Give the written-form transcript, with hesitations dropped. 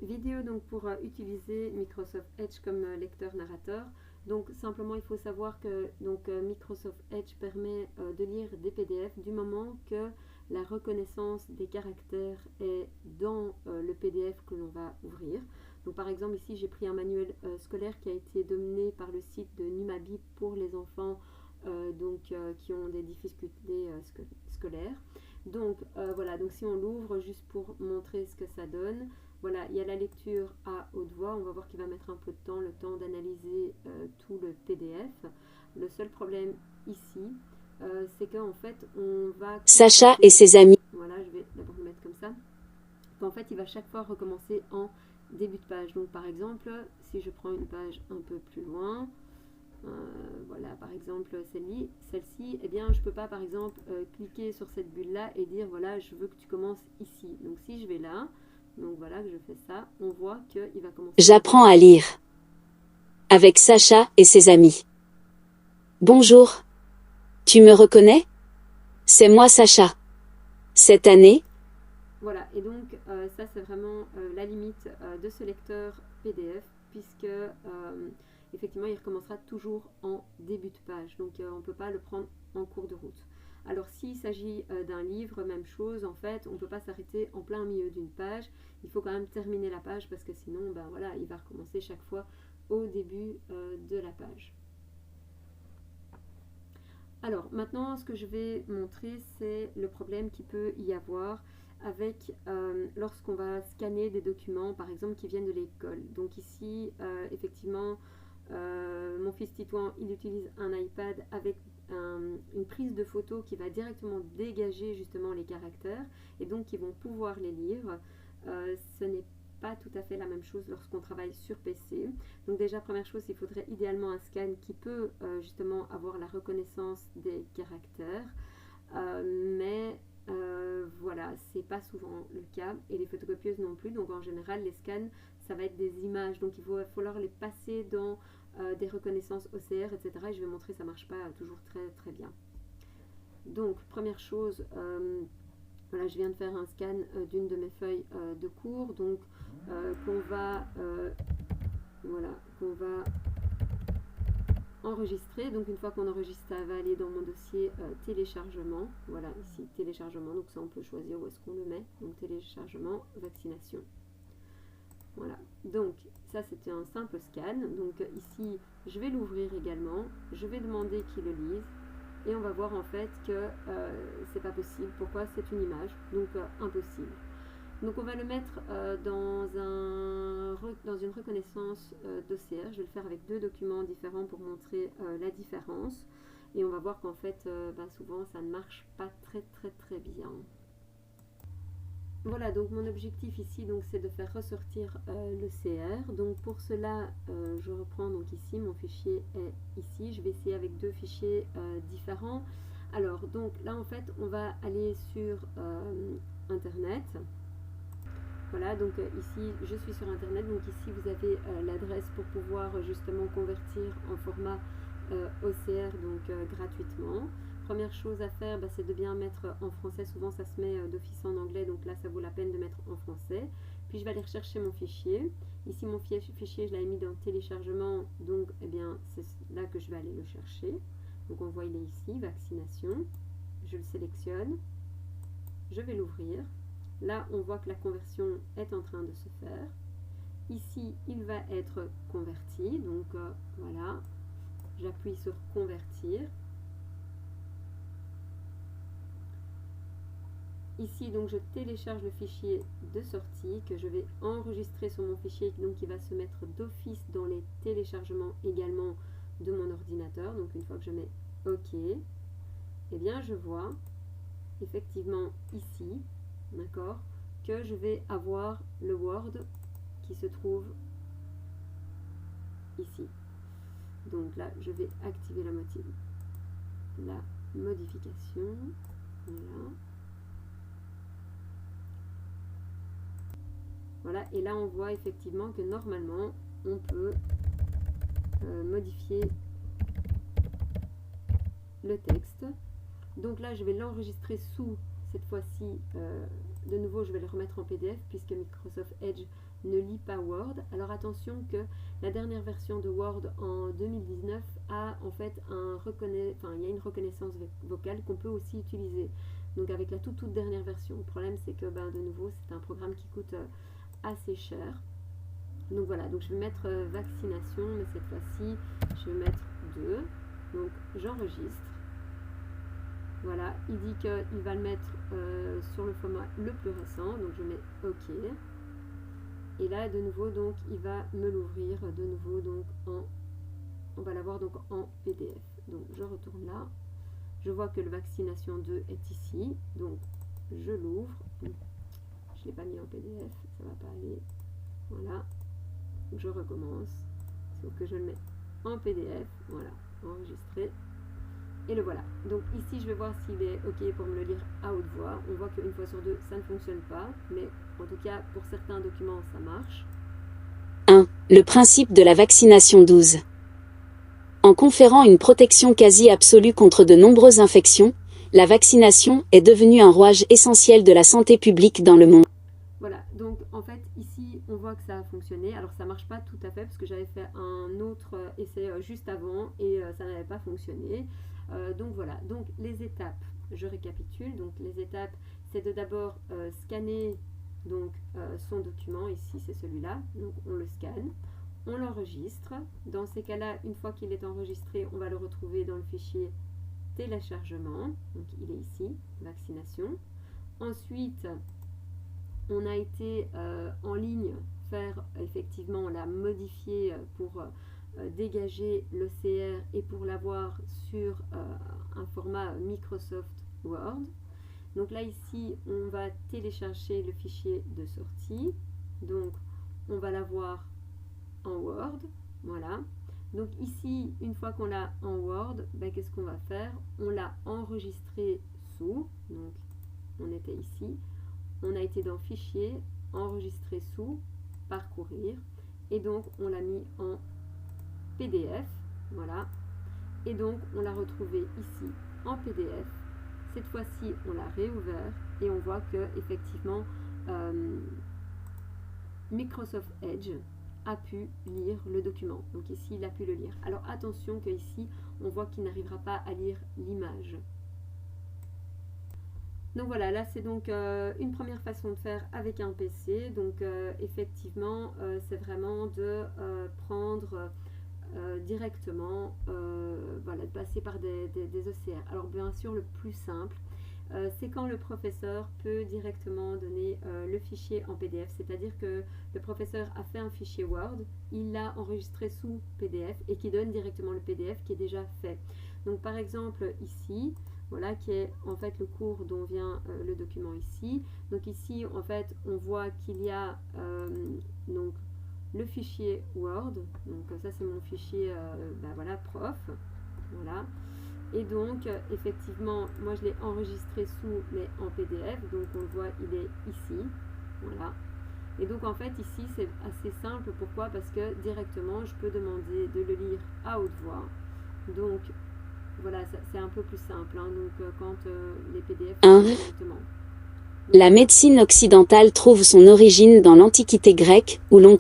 vidéo donc pour utiliser Microsoft Edge comme lecteur narrateur. Donc simplement il faut savoir que Microsoft Edge permet de lire des PDF du moment que la reconnaissance des caractères est dans le PDF que l'on va ouvrir. Donc par exemple ici j'ai pris un manuel scolaire qui a été donné par le site de Numabi pour les enfants qui ont des difficultés scolaires. Donc voilà, donc si on l'ouvre juste pour montrer ce que ça donne, voilà, il y a la lecture à haute voix. On va voir qu'il va mettre un peu de temps, le temps d'analyser tout le PDF. Le seul problème ici, c'est qu'en fait, on va... Sacha et ses amis. Voilà, je vais d'abord le mettre comme ça. En fait, il va chaque fois recommencer en début de page. Donc par exemple, si je prends une page un peu plus loin, voilà, par exemple celle-ci, eh bien je ne peux pas par exemple cliquer sur cette bulle là et dire voilà je veux que tu commences ici. Donc si je vais là, donc voilà que je fais ça, on voit qu'il va commencer. J'apprends à lire avec Sacha et ses amis. Bonjour. Tu me reconnais? C'est moi Sacha. Cette année. Voilà, et donc ça c'est vraiment la limite de ce lecteur PDF puisque effectivement il recommencera toujours en début de page, donc on ne peut pas le prendre en cours de route. Alors s'il s'agit d'un livre, même chose, en fait on ne peut pas s'arrêter en plein milieu d'une page, il faut quand même terminer la page parce que sinon ben voilà, il va recommencer chaque fois au début de la page. Alors maintenant ce que je vais montrer c'est le problème qu'il peut y avoir avec lorsqu'on va scanner des documents par exemple qui viennent de l'école. Donc ici effectivement mon fils Titouan il utilise un iPad avec une prise de photo qui va directement dégager justement les caractères et donc ils vont pouvoir les lire. Ce n'est pas tout à fait la même chose lorsqu'on travaille sur PC. Donc déjà première chose, il faudrait idéalement un scan qui peut justement avoir la reconnaissance des caractères, mais voilà, c'est pas souvent le cas et les photocopieuses non plus. Donc en général, les scans, ça va être des images, donc il va falloir les passer dans des reconnaissances OCR, etc. Et je vais montrer, ça marche pas toujours très bien. Donc première chose, voilà, je viens de faire un scan d'une de mes feuilles de cours, donc qu'on va enregistrer. Donc une fois qu'on enregistre, ça va aller dans mon dossier téléchargement. Voilà, ici téléchargement, donc ça on peut choisir où est-ce qu'on le met. Donc téléchargement, vaccination. Voilà, donc ça c'était un simple scan. Donc ici je vais l'ouvrir également, je vais demander qu'il le lise et on va voir en fait que c'est pas possible. Pourquoi? C'est une image, donc impossible. Donc on va le mettre dans une reconnaissance d'OCR. Je vais le faire avec deux documents différents pour montrer la différence. Et on va voir qu'en fait, souvent, ça ne marche pas très bien. Voilà, donc mon objectif ici, c'est de faire ressortir le CR. Donc pour cela, je reprends donc ici, mon fichier est ici. Je vais essayer avec deux fichiers différents. Alors, donc là en fait, on va aller sur Internet. Voilà, donc ici je suis sur internet, donc ici vous avez l'adresse pour pouvoir justement convertir en format OCR gratuitement. Première chose à faire, c'est de bien mettre en français, souvent ça se met d'office en anglais, donc là ça vaut la peine de mettre en français. Puis je vais aller rechercher mon fichier. Ici mon fichier je l'avais mis dans téléchargement, donc c'est là que je vais aller le chercher. Donc on voit il est ici, vaccination. Je le sélectionne, je vais l'ouvrir. Là, on voit que la conversion est en train de se faire. Ici, il va être converti. Donc, voilà. J'appuie sur convertir. Ici, donc, je télécharge le fichier de sortie que je vais enregistrer sur mon fichier, donc qui va se mettre d'office dans les téléchargements également de mon ordinateur. Donc, une fois que je mets OK, eh bien, je vois effectivement ici, d'accord, que je vais avoir le Word qui se trouve ici. Donc là, je vais activer la modification. Voilà. Voilà, et là on voit effectivement que normalement on peut modifier le texte. Donc là, je vais l'enregistrer sous, cette fois-ci, de nouveau, je vais le remettre en PDF puisque Microsoft Edge ne lit pas Word. Alors attention que la dernière version de Word en 2019 a en fait il y a une reconnaissance vocale qu'on peut aussi utiliser. Donc avec la toute dernière version. Le problème c'est que de nouveau c'est un programme qui coûte assez cher. Donc voilà, donc je vais mettre vaccination, mais cette fois-ci je vais mettre 2. Donc j'enregistre. Voilà, il dit qu'il va le mettre sur le format le plus récent, donc je mets OK. Et là, de nouveau, donc, il va me l'ouvrir de nouveau, donc, on va l'avoir donc en PDF. Donc, je retourne là. Je vois que le vaccination 2 est ici. Donc, je l'ouvre. Je ne l'ai pas mis en PDF, ça ne va pas aller. Voilà. Je recommence. Sauf que je le mets en PDF. Voilà, enregistré. Et le voilà. Donc ici, je vais voir s'il est OK pour me le lire à haute voix. On voit qu'une fois sur deux, ça ne fonctionne pas. Mais en tout cas, pour certains documents, ça marche. 1. Le principe de la vaccination 12. En conférant une protection quasi absolue contre de nombreuses infections, la vaccination est devenue un rouage essentiel de la santé publique dans le monde. Voilà, donc en fait ici on voit que ça a fonctionné. Alors ça marche pas tout à fait parce que j'avais fait un autre essai juste avant et ça n'avait pas fonctionné. Donc voilà, donc les étapes, je récapitule. Donc les étapes, c'est de d'abord scanner donc, son document, ici c'est celui-là, donc on le scanne, on l'enregistre. Dans ces cas-là, une fois qu'il est enregistré, on va le retrouver dans le fichier téléchargement, donc il est ici, vaccination. Ensuite, on a été en ligne faire effectivement la modifier pour dégager l'OCR et pour l'avoir sur un format Microsoft Word. Donc là ici on va télécharger le fichier de sortie, donc on va l'avoir en Word, voilà. Donc ici une fois qu'on l'a en Word, qu'est-ce qu'on va faire? On l'a enregistré sous, donc on était ici, on a été dans fichier, enregistrer sous, parcourir, et donc on l'a mis en PDF, voilà, et donc on l'a retrouvé ici en PDF. Cette fois-ci, on l'a réouvert et on voit que effectivement Microsoft Edge a pu lire le document. Donc ici, il a pu le lire. Alors attention que ici, on voit qu'il n'arrivera pas à lire l'image. Donc voilà, là c'est donc une première façon de faire avec un PC. Donc effectivement, c'est vraiment de prendre directement, voilà, de passer par des OCR. Alors bien sûr, le plus simple, c'est quand le professeur peut directement donner le fichier en PDF, c'est-à-dire que le professeur a fait un fichier Word, il l'a enregistré sous PDF et qui donne directement le PDF qui est déjà fait. Donc par exemple ici, voilà, qui est en fait le cours dont vient le document ici. Donc ici, en fait, on voit qu'il y a donc le fichier Word, donc ça c'est mon fichier voilà, prof, voilà, et donc effectivement moi je l'ai enregistré sous mais en PDF, donc on le voit, il est ici, voilà, et donc en fait ici c'est assez simple. Pourquoi? Parce que directement je peux demander de le lire à haute voix, donc voilà, c'est un peu plus simple, hein, donc quand les PDF directement. La médecine occidentale trouve son origine dans l'Antiquité grecque, où l'on